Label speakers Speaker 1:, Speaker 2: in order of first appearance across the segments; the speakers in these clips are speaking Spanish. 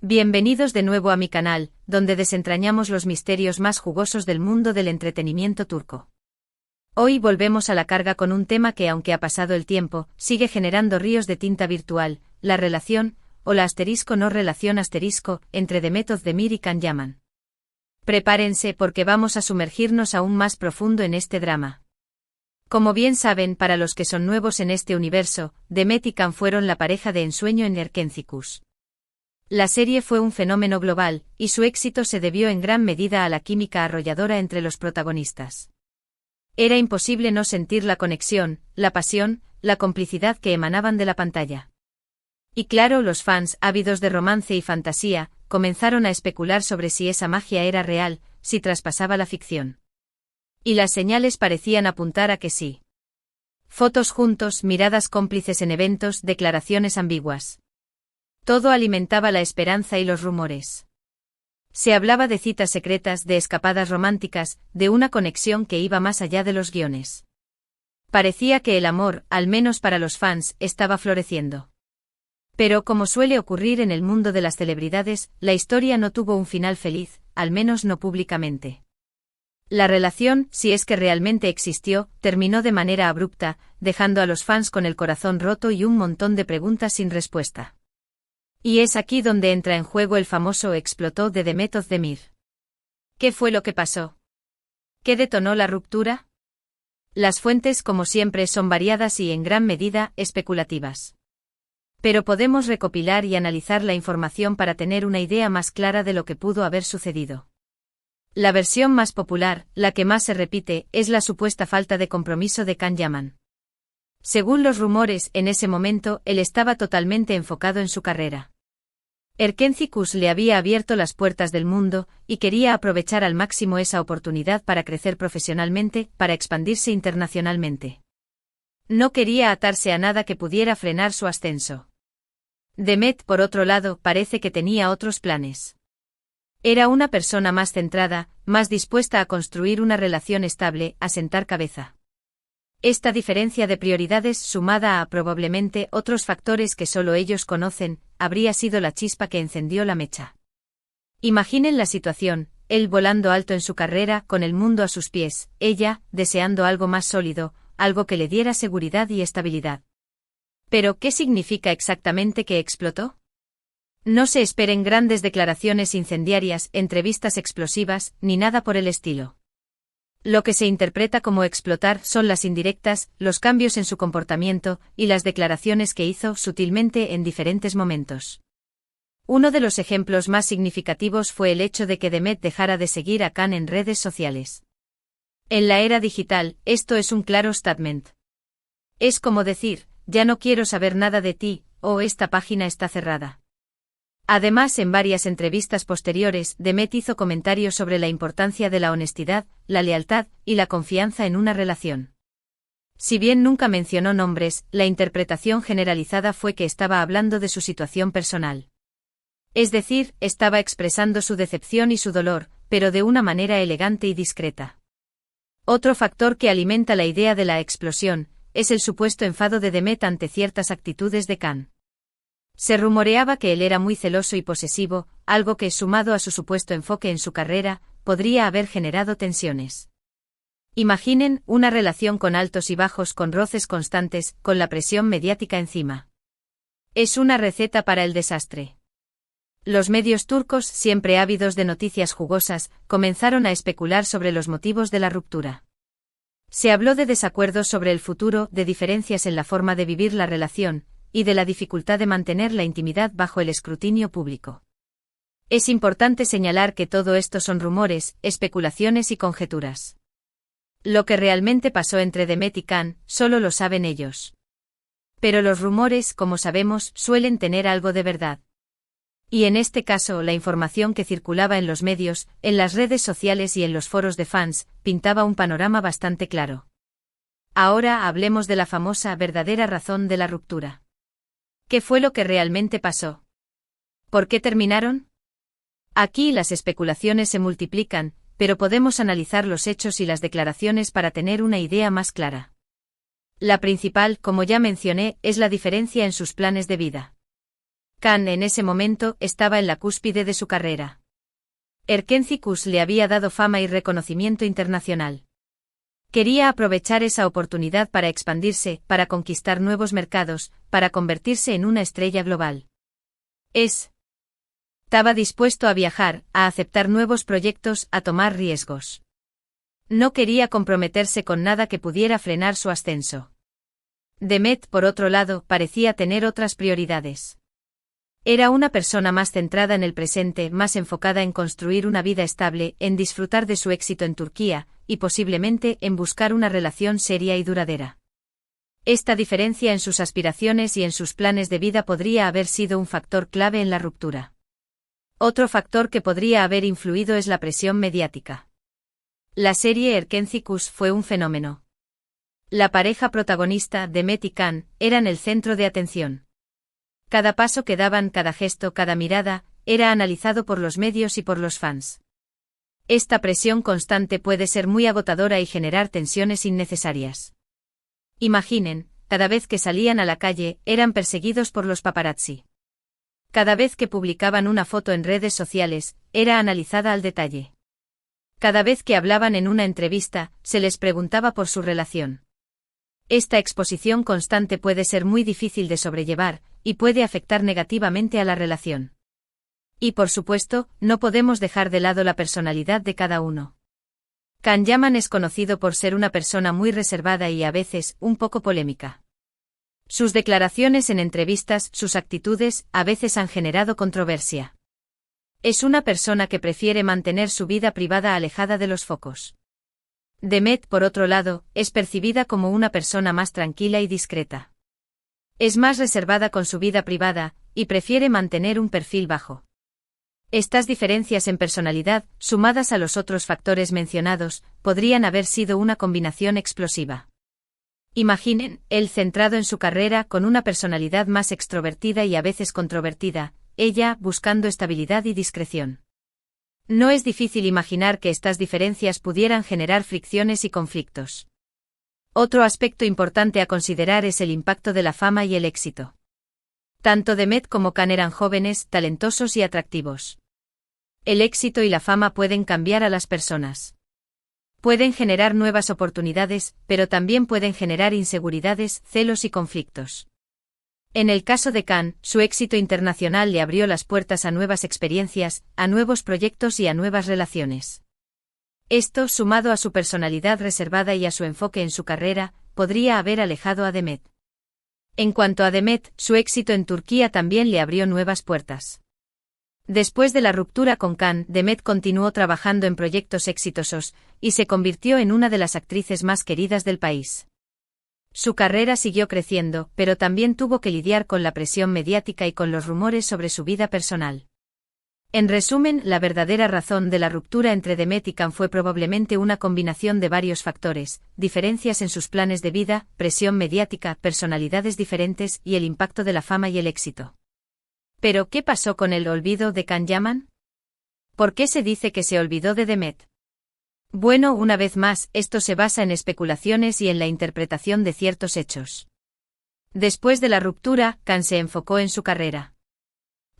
Speaker 1: Bienvenidos de nuevo a mi canal, donde desentrañamos los misterios más jugosos del mundo del entretenimiento turco. Hoy volvemos a la carga con un tema que, aunque ha pasado el tiempo, sigue generando ríos de tinta virtual: la relación, o la no relación entre Demet Özdemir y Can Yaman. Prepárense porque vamos a sumergirnos aún más profundo en este drama. Como bien saben, para los que son nuevos en este universo, Demet y Can fueron la pareja de ensueño en Erkencikus. La serie fue un fenómeno global, y su éxito se debió en gran medida a la química arrolladora entre los protagonistas. Era imposible no sentir la conexión, la pasión, la complicidad que emanaban de la pantalla. Y claro, los fans, ávidos de romance y fantasía, comenzaron a especular sobre si esa magia era real, si traspasaba la ficción. Y las señales parecían apuntar a que sí. Fotos juntos, miradas cómplices en eventos, declaraciones ambiguas. Todo alimentaba la esperanza y los rumores. Se hablaba de citas secretas, de escapadas románticas, de una conexión que iba más allá de los guiones. Parecía que el amor, al menos para los fans, estaba floreciendo. Pero, como suele ocurrir en el mundo de las celebridades, la historia no tuvo un final feliz, al menos no públicamente. La relación, si es que realmente existió, terminó de manera abrupta, dejando a los fans con el corazón roto y un montón de preguntas sin respuesta. Y es aquí donde entra en juego el famoso explotó de Demet Özdemir. ¿Qué fue lo que pasó? ¿Qué detonó la ruptura? Las fuentes, como siempre, son variadas y en gran medida especulativas. Pero podemos recopilar y analizar la información para tener una idea más clara de lo que pudo haber sucedido. La versión más popular, la que más se repite, es la supuesta falta de compromiso de Can Yaman. Según los rumores, en ese momento, él estaba totalmente enfocado en su carrera. Erkencikus le había abierto las puertas del mundo, y quería aprovechar al máximo esa oportunidad para crecer profesionalmente, para expandirse internacionalmente. No quería atarse a nada que pudiera frenar su ascenso. Demet, por otro lado, parece que tenía otros planes. Era una persona más centrada, más dispuesta a construir una relación estable, a sentar cabeza. Esta diferencia de prioridades, sumada a probablemente otros factores que solo ellos conocen, habría sido la chispa que encendió la mecha. Imaginen la situación: él volando alto en su carrera, con el mundo a sus pies; ella, deseando algo más sólido, algo que le diera seguridad y estabilidad. Pero, ¿qué significa exactamente que explotó? No se esperen grandes declaraciones incendiarias, entrevistas explosivas, ni nada por el estilo. Lo que se interpreta como explotar son las indirectas, los cambios en su comportamiento, y las declaraciones que hizo sutilmente en diferentes momentos. Uno de los ejemplos más significativos fue el hecho de que Demet dejara de seguir a Can en redes sociales. En la era digital, esto es un claro statement. Es como decir: ya no quiero saber nada de ti, o esta página está cerrada. Además, en varias entrevistas posteriores, Demet hizo comentarios sobre la importancia de la honestidad, la lealtad y la confianza en una relación. Si bien nunca mencionó nombres, la interpretación generalizada fue que estaba hablando de su situación personal. Es decir, estaba expresando su decepción y su dolor, pero de una manera elegante y discreta. Otro factor que alimenta la idea de la explosión es el supuesto enfado de Demet ante ciertas actitudes de Can. Se rumoreaba que él era muy celoso y posesivo, algo que, sumado a su supuesto enfoque en su carrera, podría haber generado tensiones. Imaginen una relación con altos y bajos, con roces constantes, con la presión mediática encima. Es una receta para el desastre. Los medios turcos, siempre ávidos de noticias jugosas, comenzaron a especular sobre los motivos de la ruptura. Se habló de desacuerdos sobre el futuro, de diferencias en la forma de vivir la relación, y de la dificultad de mantener la intimidad bajo el escrutinio público. Es importante señalar que todo esto son rumores, especulaciones y conjeturas. Lo que realmente pasó entre Demet y Can, solo lo saben ellos. Pero los rumores, como sabemos, suelen tener algo de verdad. Y en este caso, la información que circulaba en los medios, en las redes sociales y en los foros de fans, pintaba un panorama bastante claro. Ahora hablemos de la famosa verdadera razón de la ruptura. ¿Qué fue lo que realmente pasó? ¿Por qué terminaron? Aquí las especulaciones se multiplican, pero podemos analizar los hechos y las declaraciones para tener una idea más clara. La principal, como ya mencioné, es la diferencia en sus planes de vida. Khan en ese momento estaba en la cúspide de su carrera. Erkenci Kuş le había dado fama y reconocimiento internacional. Quería aprovechar esa oportunidad para expandirse, para conquistar nuevos mercados, para convertirse en una estrella global. Estaba dispuesto a viajar, a aceptar nuevos proyectos, a tomar riesgos. No quería comprometerse con nada que pudiera frenar su ascenso. Demet, por otro lado, parecía tener otras prioridades. Era una persona más centrada en el presente, más enfocada en construir una vida estable, en disfrutar de su éxito en Turquía, y posiblemente en buscar una relación seria y duradera. Esta diferencia en sus aspiraciones y en sus planes de vida podría haber sido un factor clave en la ruptura. Otro factor que podría haber influido es la presión mediática. La serie Erkenci Kuş fue un fenómeno. La pareja protagonista, Demet y Khan, eran el centro de atención. Cada paso que daban, cada gesto, cada mirada, era analizado por los medios y por los fans. Esta presión constante puede ser muy agotadora y generar tensiones innecesarias. Imaginen, cada vez que salían a la calle, eran perseguidos por los paparazzi. Cada vez que publicaban una foto en redes sociales, era analizada al detalle. Cada vez que hablaban en una entrevista, se les preguntaba por su relación. Esta exposición constante puede ser muy difícil de sobrellevar, y puede afectar negativamente a la relación. Y por supuesto, no podemos dejar de lado la personalidad de cada uno. Can Yaman es conocido por ser una persona muy reservada y a veces, un poco polémica. Sus declaraciones en entrevistas, sus actitudes, a veces han generado controversia. Es una persona que prefiere mantener su vida privada alejada de los focos. Demet, por otro lado, es percibida como una persona más tranquila y discreta. Es más reservada con su vida privada, y prefiere mantener un perfil bajo. Estas diferencias en personalidad, sumadas a los otros factores mencionados, podrían haber sido una combinación explosiva. Imaginen, él centrado en su carrera con una personalidad más extrovertida y a veces controvertida, ella buscando estabilidad y discreción. No es difícil imaginar que estas diferencias pudieran generar fricciones y conflictos. Otro aspecto importante a considerar es el impacto de la fama y el éxito. Tanto Demet como Khan eran jóvenes, talentosos y atractivos. El éxito y la fama pueden cambiar a las personas. Pueden generar nuevas oportunidades, pero también pueden generar inseguridades, celos y conflictos. En el caso de Khan, su éxito internacional le abrió las puertas a nuevas experiencias, a nuevos proyectos y a nuevas relaciones. Esto, sumado a su personalidad reservada y a su enfoque en su carrera, podría haber alejado a Demet. En cuanto a Demet, su éxito en Turquía también le abrió nuevas puertas. Después de la ruptura con Khan, Demet continuó trabajando en proyectos exitosos, y se convirtió en una de las actrices más queridas del país. Su carrera siguió creciendo, pero también tuvo que lidiar con la presión mediática y con los rumores sobre su vida personal. En resumen, la verdadera razón de la ruptura entre Demet y Khan fue probablemente una combinación de varios factores: diferencias en sus planes de vida, presión mediática, personalidades diferentes y el impacto de la fama y el éxito. ¿Pero qué pasó con el olvido de Can Yaman? ¿Por qué se dice que se olvidó de Demet? Bueno, una vez más, esto se basa en especulaciones y en la interpretación de ciertos hechos. Después de la ruptura, Can se enfocó en su carrera.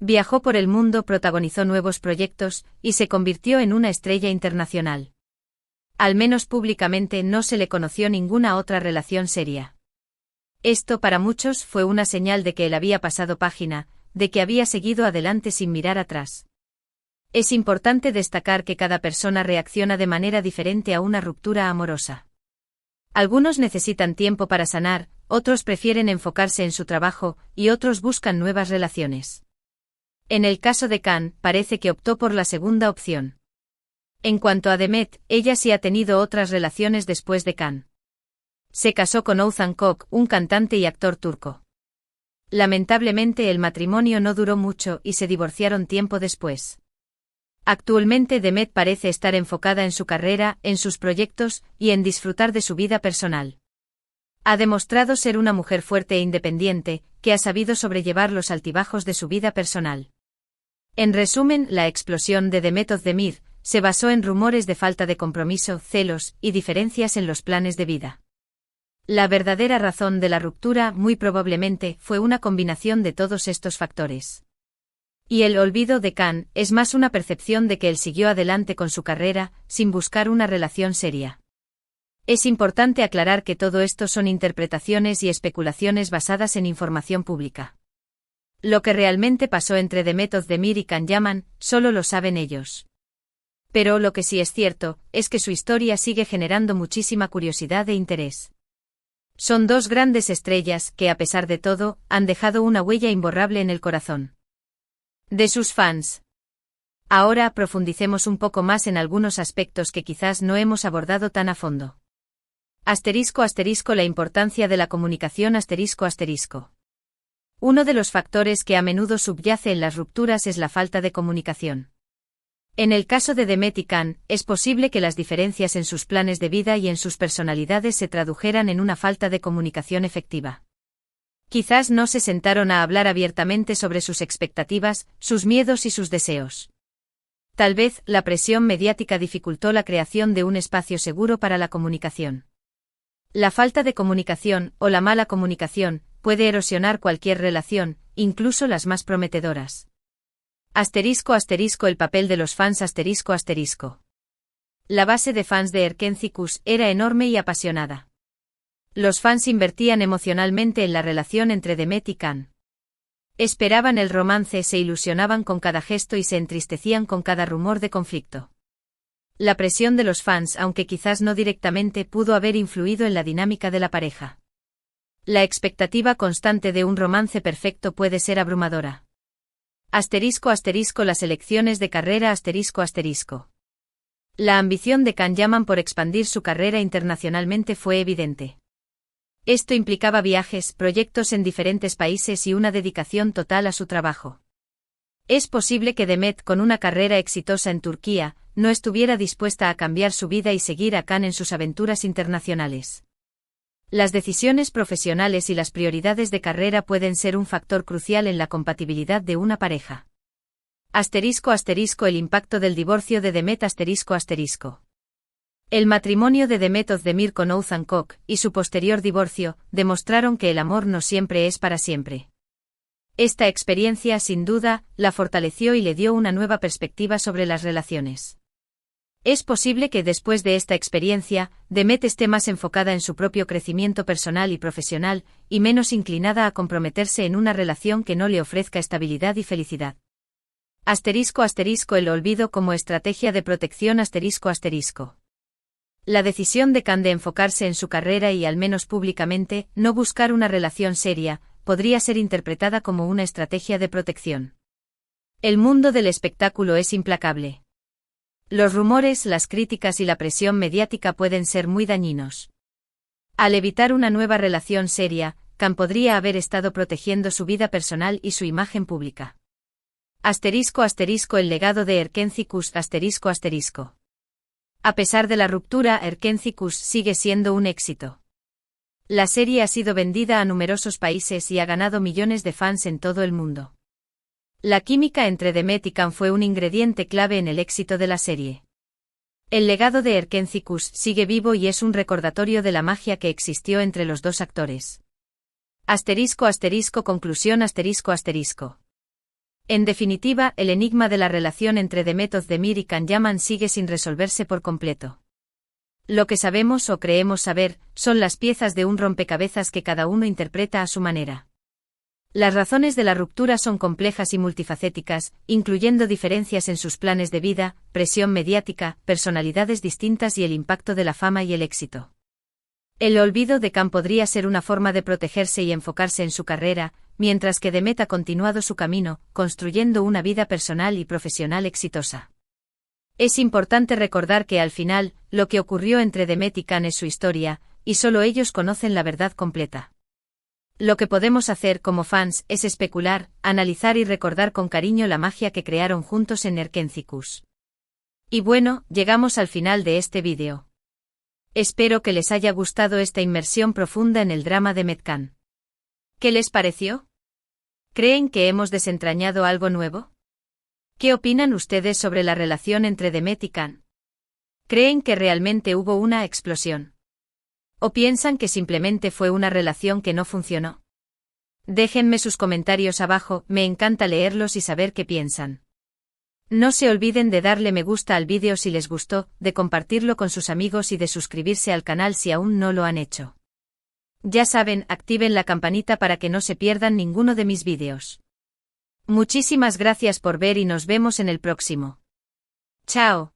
Speaker 1: Viajó por el mundo, protagonizó nuevos proyectos, y se convirtió en una estrella internacional. Al menos públicamente no se le conoció ninguna otra relación seria. Esto para muchos fue una señal de que él había pasado página, de que había seguido adelante sin mirar atrás. Es importante destacar que cada persona reacciona de manera diferente a una ruptura amorosa. Algunos necesitan tiempo para sanar, otros prefieren enfocarse en su trabajo, y otros buscan nuevas relaciones. En el caso de Can, parece que optó por la segunda opción. En cuanto a Demet, ella sí ha tenido otras relaciones después de Can. Se casó con Oğuzhan Koç, un cantante y actor turco. Lamentablemente el matrimonio no duró mucho y se divorciaron tiempo después. Actualmente Demet parece estar enfocada en su carrera, en sus proyectos, y en disfrutar de su vida personal. Ha demostrado ser una mujer fuerte e independiente, que ha sabido sobrellevar los altibajos de su vida personal. En resumen, la explosión de Demet Özdemir se basó en rumores de falta de compromiso, celos, y diferencias en los planes de vida. La verdadera razón de la ruptura muy probablemente fue una combinación de todos estos factores. Y el olvido de Khan es más una percepción de que él siguió adelante con su carrera, sin buscar una relación seria. Es importante aclarar que todo esto son interpretaciones y especulaciones basadas en información pública. Lo que realmente pasó entre Demet Özdemir y Can Yaman, solo lo saben ellos. Pero lo que sí es cierto, es que su historia sigue generando muchísima curiosidad e interés. Son dos grandes estrellas que, a pesar de todo, han dejado una huella imborrable en el corazón de sus fans. Ahora profundicemos un poco más en algunos aspectos que quizás no hemos abordado tan a fondo. *** La importancia de la comunicación ***. Uno de los factores que a menudo subyace en las rupturas es la falta de comunicación. En el caso de Demet y Can, es posible que las diferencias en sus planes de vida y en sus personalidades se tradujeran en una falta de comunicación efectiva. Quizás no se sentaron a hablar abiertamente sobre sus expectativas, sus miedos y sus deseos. Tal vez, la presión mediática dificultó la creación de un espacio seguro para la comunicación. La falta de comunicación, o la mala comunicación, puede erosionar cualquier relación, incluso las más prometedoras. *** El papel de los fans ***. La base de fans de Erkenci Kuş era enorme y apasionada. Los fans invertían emocionalmente en la relación entre Demet y Can. Esperaban el romance, se ilusionaban con cada gesto y se entristecían con cada rumor de conflicto. La presión de los fans, aunque quizás no directamente, pudo haber influido en la dinámica de la pareja. La expectativa constante de un romance perfecto puede ser abrumadora. Las elecciones de carrera La ambición de Can Yaman por expandir su carrera internacionalmente fue evidente. Esto implicaba viajes, proyectos en diferentes países y una dedicación total a su trabajo. Es posible que Demet, con una carrera exitosa en Turquía, no estuviera dispuesta a cambiar su vida y seguir a Can en sus aventuras internacionales. Las decisiones profesionales y las prioridades de carrera pueden ser un factor crucial en la compatibilidad de una pareja. El impacto del divorcio de Demet ***. El matrimonio de Demet Özdemir con Oğuzhan Koç, y su posterior divorcio, demostraron que el amor no siempre es para siempre. Esta experiencia, sin duda, la fortaleció y le dio una nueva perspectiva sobre las relaciones. Es posible que después de esta experiencia, Demet esté más enfocada en su propio crecimiento personal y profesional, y menos inclinada a comprometerse en una relación que no le ofrezca estabilidad y felicidad. El olvido como estrategia de protección ***. La decisión de Can de enfocarse en su carrera y, al menos públicamente, no buscar una relación seria, podría ser interpretada como una estrategia de protección. El mundo del espectáculo es implacable. Los rumores, las críticas y la presión mediática pueden ser muy dañinos. Al evitar una nueva relación seria, Can podría haber estado protegiendo su vida personal y su imagen pública. El legado de Erkenci Kuş ***. A pesar de la ruptura, Erkenci Kuş sigue siendo un éxito. La serie ha sido vendida a numerosos países y ha ganado millones de fans en todo el mundo. La química entre Demet y Can fue un ingrediente clave en el éxito de la serie. El legado de Erkenci Kuş sigue vivo y es un recordatorio de la magia que existió entre los dos actores. Conclusión ***. En definitiva, el enigma de la relación entre Demet Özdemir y Can Yaman sigue sin resolverse por completo. Lo que sabemos o creemos saber, son las piezas de un rompecabezas que cada uno interpreta a su manera. Las razones de la ruptura son complejas y multifacéticas, incluyendo diferencias en sus planes de vida, presión mediática, personalidades distintas y el impacto de la fama y el éxito. El olvido de Can podría ser una forma de protegerse y enfocarse en su carrera, mientras que Demet ha continuado su camino, construyendo una vida personal y profesional exitosa. Es importante recordar que al final, lo que ocurrió entre Demet y Can es su historia, y solo ellos conocen la verdad completa. Lo que podemos hacer como fans es especular, analizar y recordar con cariño la magia que crearon juntos en Erkenci Kuş. Y bueno, llegamos al final de este vídeo. Espero que les haya gustado esta inmersión profunda en el drama de Demet Can. ¿Qué les pareció? ¿Creen que hemos desentrañado algo nuevo? ¿Qué opinan ustedes sobre la relación entre Demet y Can? ¿Creen que realmente hubo una explosión? ¿O piensan que simplemente fue una relación que no funcionó? Déjenme sus comentarios abajo, me encanta leerlos y saber qué piensan. No se olviden de darle me gusta al vídeo si les gustó, de compartirlo con sus amigos y de suscribirse al canal si aún no lo han hecho. Ya saben, activen la campanita para que no se pierdan ninguno de mis vídeos. Muchísimas gracias por ver y nos vemos en el próximo. Chao.